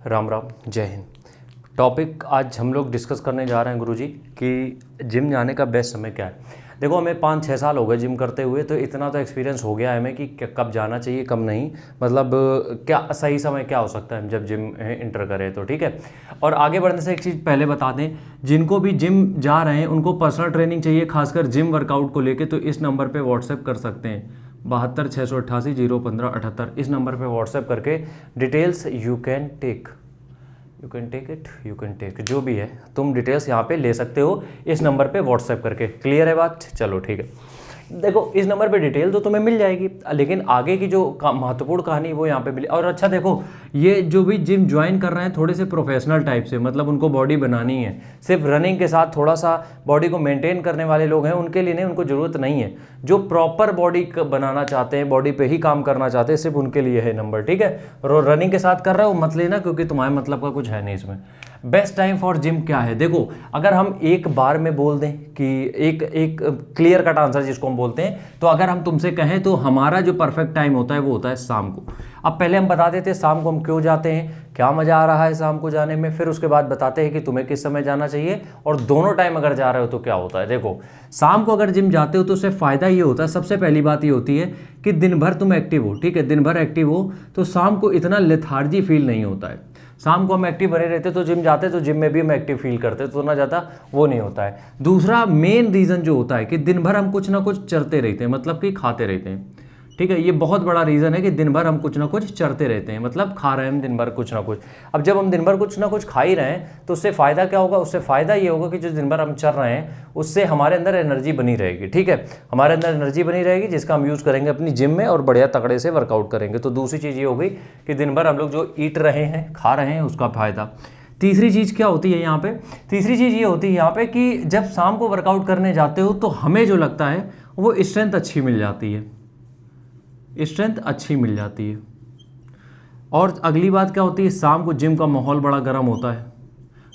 राम राम, जय हिंद। टॉपिक आज हम लोग डिस्कस करने जा रहे हैं गुरुजी कि जिम जाने का बेस्ट समय क्या है। देखो, हमें 5-6 साल हो गए जिम करते हुए, तो इतना तो एक्सपीरियंस हो गया है हमें कि कब जाना चाहिए कब नहीं, मतलब क्या सही समय क्या हो सकता है जब जिम इंटर करें तो ठीक है। और आगे बढ़ने से एक चीज़ पहले बता दें, जिनको भी जिम जा रहे हैं उनको पर्सनल ट्रेनिंग चाहिए, खासकर जिम वर्कआउट को लेके, तो इस नंबर पर व्हाट्सएप कर सकते हैं 72 688 015 78। इस नंबर पे व्हाट्सएप करके details you can take it, जो भी है तुम डिटेल्स यहाँ पे ले सकते हो इस नंबर पे व्हाट्सएप करके। क्लियर है बात? चलो ठीक है। देखो, इस नंबर पे डिटेल तो तुम्हें मिल जाएगी, लेकिन आगे की जो महत्वपूर्ण कहानी वो यहाँ पे मिली। और अच्छा देखो, ये जो भी जिम ज्वाइन कर रहे हैं थोड़े से प्रोफेशनल टाइप से, मतलब उनको बॉडी बनानी है, सिर्फ रनिंग के साथ थोड़ा सा बॉडी को मेंटेन करने वाले लोग हैं, उनके लिए नहीं, उनको ज़रूरत नहीं है। जो प्रॉपर बॉडी बनाना चाहते हैं, बॉडी पे ही काम करना चाहते हैं, सिर्फ उनके लिए है नंबर, ठीक है। और रनिंग के साथ कर रहे हो मत लेना, क्योंकि तुम्हारे मतलब का कुछ है नहीं इसमें। बेस्ट टाइम फॉर जिम क्या है? देखो, अगर हम एक बार में बोल दें कि एक क्लियर कट आंसर जिसको हम बोलते हैं, तो अगर हम तुमसे कहें तो हमारा जो परफेक्ट टाइम होता है वो होता है शाम को। अब पहले हम बता देते हैं शाम को हम क्यों जाते हैं, क्या मज़ा आ रहा है शाम को जाने में, फिर उसके बाद बताते हैं कि तुम्हें किस समय जाना चाहिए, और दोनों टाइम अगर जा रहे हो तो क्या होता है। देखो, शाम को अगर जिम जाते हो तो उससे फ़ायदा ये होता है, सबसे पहली बात ये होती है कि दिन भर तुम एक्टिव हो, ठीक है, दिन भर एक्टिव हो तो शाम को इतना लेथार्जी फील नहीं होता है। शाम को हम एक्टिव बने रहते तो जिम जाते तो जिम में भी हम एक्टिव फील करते, तो ना ज़्यादा वो नहीं होता है। दूसरा मेन रीज़न जो होता है कि दिन भर हम कुछ ना कुछ चरते रहते हैं, मतलब कि खाते रहते हैं, ठीक है। ये बहुत बड़ा रीज़न है कि दिन भर हम कुछ ना कुछ चरते रहते हैं, मतलब खा रहे हैं हम दिन भर कुछ ना कुछ। अब जब हम दिन भर कुछ ना कुछ खा ही रहे हैं तो उससे फ़ायदा क्या होगा? उससे फ़ायदा ये होगा कि जो दिन भर हम चर रहे हैं उससे हमारे अंदर एनर्जी बनी रहेगी, ठीक है। हमारे अंदर एनर्जी बनी रहेगी जिसका हम यूज़ करेंगे अपनी जिम में और बढ़िया तगड़े से वर्कआउट करेंगे। तो दूसरी चीज़ ये हो गई कि दिन भर हम लोग जो ईट रहे हैं, खा रहे हैं, उसका फ़ायदा। तीसरी चीज़ क्या होती है यहाँ पे? तीसरी चीज़ ये होती है यहाँ पे कि जब शाम को वर्कआउट करने जाते हो तो हमें जो लगता है वो स्ट्रेंथ अच्छी मिल जाती है, स्ट्रेंथ अच्छी मिल जाती है। और अगली बात क्या होती है, शाम को जिम का माहौल बड़ा गर्म होता है।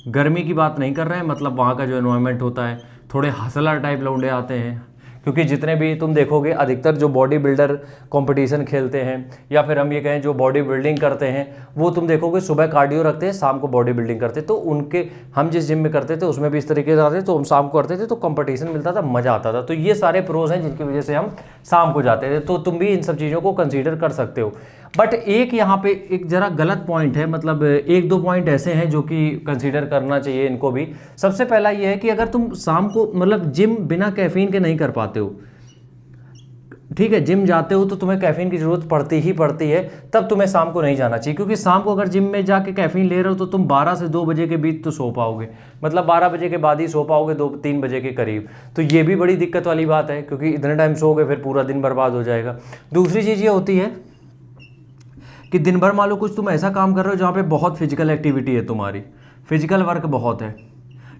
गर्मी की बात नहीं कर रहे हैं, मतलब वहाँ का जो एनवायरनमेंट होता है, थोड़े हसलर टाइप लौंडे आते हैं, क्योंकि जितने भी तुम देखोगे अधिकतर जो बॉडी बिल्डर कंपटीशन खेलते हैं, या फिर हम ये कहें जो बॉडी बिल्डिंग करते हैं, वो तुम देखोगे सुबह कार्डियो रखते हैं, शाम को बॉडी बिल्डिंग करते हैं। तो उनके, हम जिस जिम में करते थे उसमें भी इस तरीके से आते थे, तो हम शाम को करते थे तो कंपटीशन मिलता था, मज़ा आता था। तो ये सारे प्रोज हैं जिनकी वजह से हम शाम को जाते थे। तो तुम भी इन सब चीज़ों को कंसीडर कर सकते हो। बट एक यहाँ पे एक ज़रा गलत पॉइंट है, मतलब 1-2 पॉइंट ऐसे हैं जो कि कंसीडर करना चाहिए इनको भी। सबसे पहला ये है कि अगर तुम शाम को मतलब जिम बिना कैफीन के नहीं कर पाते हो, ठीक है, जिम जाते हो तो तुम्हें कैफीन की ज़रूरत पड़ती ही पड़ती है, तब तुम्हें शाम को नहीं जाना चाहिए। क्योंकि शाम को अगर जिम में जाके कैफीन ले रहे हो तो तुम 12 से 2 बजे के बीच तो सो पाओगे, मतलब 12 बजे के बाद ही सो पाओगे, 2-3 बजे के करीब। तो ये भी बड़ी दिक्कत वाली बात है, क्योंकि इतने टाइम सोओगे फिर पूरा दिन बर्बाद हो जाएगा। दूसरी चीज़ ये होती है कि दिन भर मान लो कुछ तुम ऐसा काम कर रहे हो जहाँ पे बहुत फिजिकल एक्टिविटी है, तुम्हारी फिजिकल वर्क बहुत है,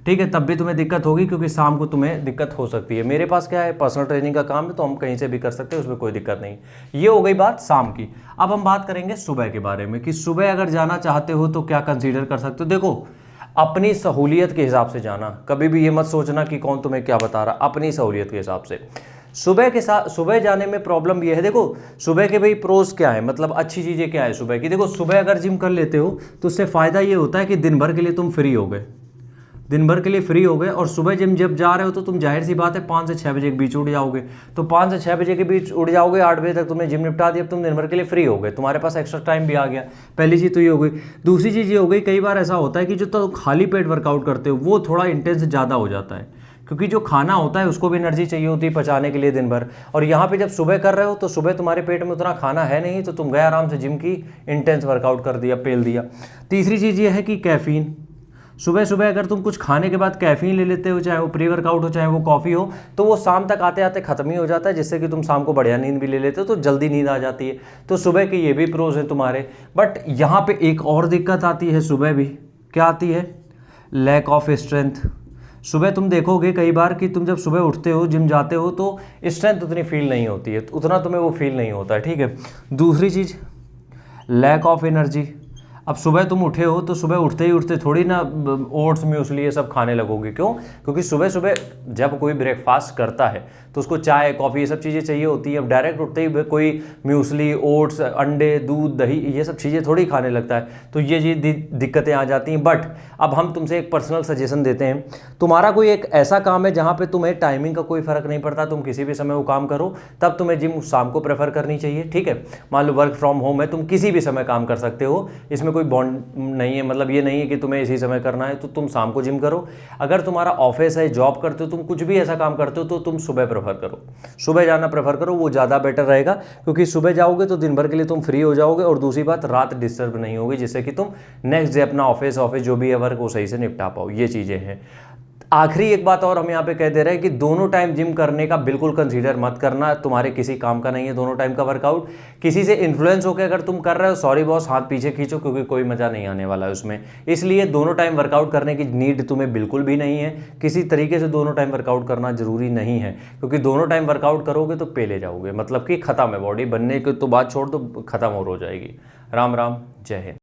ठीक है, तब भी तुम्हें दिक्कत होगी, क्योंकि शाम को तुम्हें दिक्कत हो सकती है। मेरे पास क्या है, पर्सनल ट्रेनिंग का काम है, तो हम कहीं से भी कर सकते हैं, उसमें कोई दिक्कत नहीं। ये हो गई बात शाम की। अब हम बात करेंगे सुबह के बारे में कि सुबह अगर जाना चाहते हो तो क्या कंसीडर कर सकते हो। देखो, अपनी सहूलियत के हिसाब से जाना, कभी भी ये मत सोचना कि कौन तुम्हें क्या बता रहा, अपनी सहूलियत के हिसाब से। सुबह जाने में प्रॉब्लम ये है, देखो सुबह के भाई प्रोज क्या है, मतलब अच्छी चीज़ें क्या है सुबह की। देखो, सुबह अगर जिम कर लेते हो तो उससे फ़ायदा ये होता है कि दिन भर के लिए तुम फ्री हो गए, दिन भर के लिए फ्री हो गए। और सुबह जिम जब जा रहे हो तो तुम जाहिर सी बात है 5 से 6 बजे के बीच उठ जाओगे, तो 5 से 6 बजे के बीच उठ जाओगे, 8 बजे तक तुमने जिम निपटा दिया, अब तुम दिन भर के लिए फ्री हो गए, तुम्हारे पास एक्स्ट्रा टाइम भी आ गया। पहली चीज़ तो ये हो गई। दूसरी चीज़ ये हो गई, कई बार ऐसा होता है कि जो तो खाली पेट वर्कआउट करते हो वो थोड़ा इंटेंस ज़्यादा हो जाता है, क्योंकि जो खाना होता है उसको भी एनर्जी चाहिए होती है पचाने के लिए दिन भर। और यहाँ पे जब सुबह कर रहे हो तो सुबह तुम्हारे पेट में उतना खाना है नहीं, तो तुम गए आराम से जिम की, इंटेंस वर्कआउट कर दिया, पेल दिया। तीसरी चीज़ ये है कि कैफ़ीन, सुबह सुबह अगर तुम कुछ खाने के बाद कैफ़ीन ले लेते हो, चाहे वो प्री वर्कआउट हो चाहे वो कॉफ़ी हो, तो वो शाम तक आते आते ख़त्म ही हो जाता है, जिससे कि तुम शाम को बढ़िया नींद भी ले लेते हो, तो जल्दी नींद आ जाती है। तो सुबह के ये भी प्रोज हैं तुम्हारे। बट यहाँ पे एक और दिक्कत आती है सुबह भी, क्या आती है? Lack of strength. सुबह तुम देखोगे कई बार कि तुम जब सुबह उठते हो, जिम जाते हो, तो स्ट्रेंथ उतनी फील नहीं होती है, उतना तुम्हें वो फील नहीं होता है, ठीक है। दूसरी चीज़, लैक ऑफ एनर्जी। अब सुबह तुम उठे हो तो सुबह उठते ही उठते थोड़ी ना ओट्स म्यूसली ये सब खाने लगोगे। क्यों? क्योंकि सुबह सुबह जब कोई ब्रेकफास्ट करता है तो उसको चाय कॉफ़ी ये सब चीज़ें चाहिए होती है। अब डायरेक्ट उठते ही कोई म्यूसली ओट्स अंडे दूध दही ये सब चीज़ें थोड़ी खाने लगता है, तो ये दिक्कतें आ जाती हैं। बट अब हम तुमसे एक पर्सनल सजेशन देते हैं, तुम्हारा कोई एक ऐसा काम है जहाँ पे तुम्हें टाइमिंग का कोई फ़र्क नहीं पड़ता, तुम किसी भी समय वो काम करो, तब तुम्हें जिम शाम को प्रेफर करनी चाहिए। ठीक है, मान लो वर्क फ्रॉम होम है, तुम किसी भी समय काम कर सकते हो, इसमें कोई बॉन्ड नहीं है, मतलब ये नहीं है कि तुम्हें इसी समय करना है, तो तुम शाम को जिम करो। अगर तुम्हारा ऑफिस है, जॉब करते हो, तुम कुछ भी ऐसा काम करते हो, तो तुम सुबह प्रेफर करो, सुबह जाना प्रेफर करो, वो ज़्यादा बेटर रहेगा। क्योंकि सुबह जाओगे तो दिन भर के लिए तुम फ्री हो जाओगे, और दूसरी बात रात डिस्टर्ब नहीं होगी, जिससे कि तुम नेक्स्ट डे अपना ऑफिस जो भी है वर्क वो सही से निपटा पाओ। ये चीज़ें हैं। आखिरी एक बात और हम यहाँ पे कह दे रहे हैं कि दोनों टाइम जिम करने का बिल्कुल कंसीडर मत करना, तुम्हारे किसी काम का नहीं है दोनों टाइम का वर्कआउट। किसी से इन्फ्लुएंस होकर अगर तुम कर रहे हो, सॉरी बॉस, हाथ पीछे खींचो, क्योंकि कोई मजा नहीं आने वाला है उसमें। इसलिए दोनों टाइम वर्कआउट करने की नीड तुम्हें बिल्कुल भी नहीं है, किसी तरीके से दोनों टाइम वर्कआउट करना जरूरी नहीं है, क्योंकि दोनों टाइम वर्कआउट करोगे तो पेले जाओगे, मतलब कि खत्म है, बॉडी बनने की तो बात छोड़ दो, खत्म और हो जाएगी। राम राम, जय हिंद।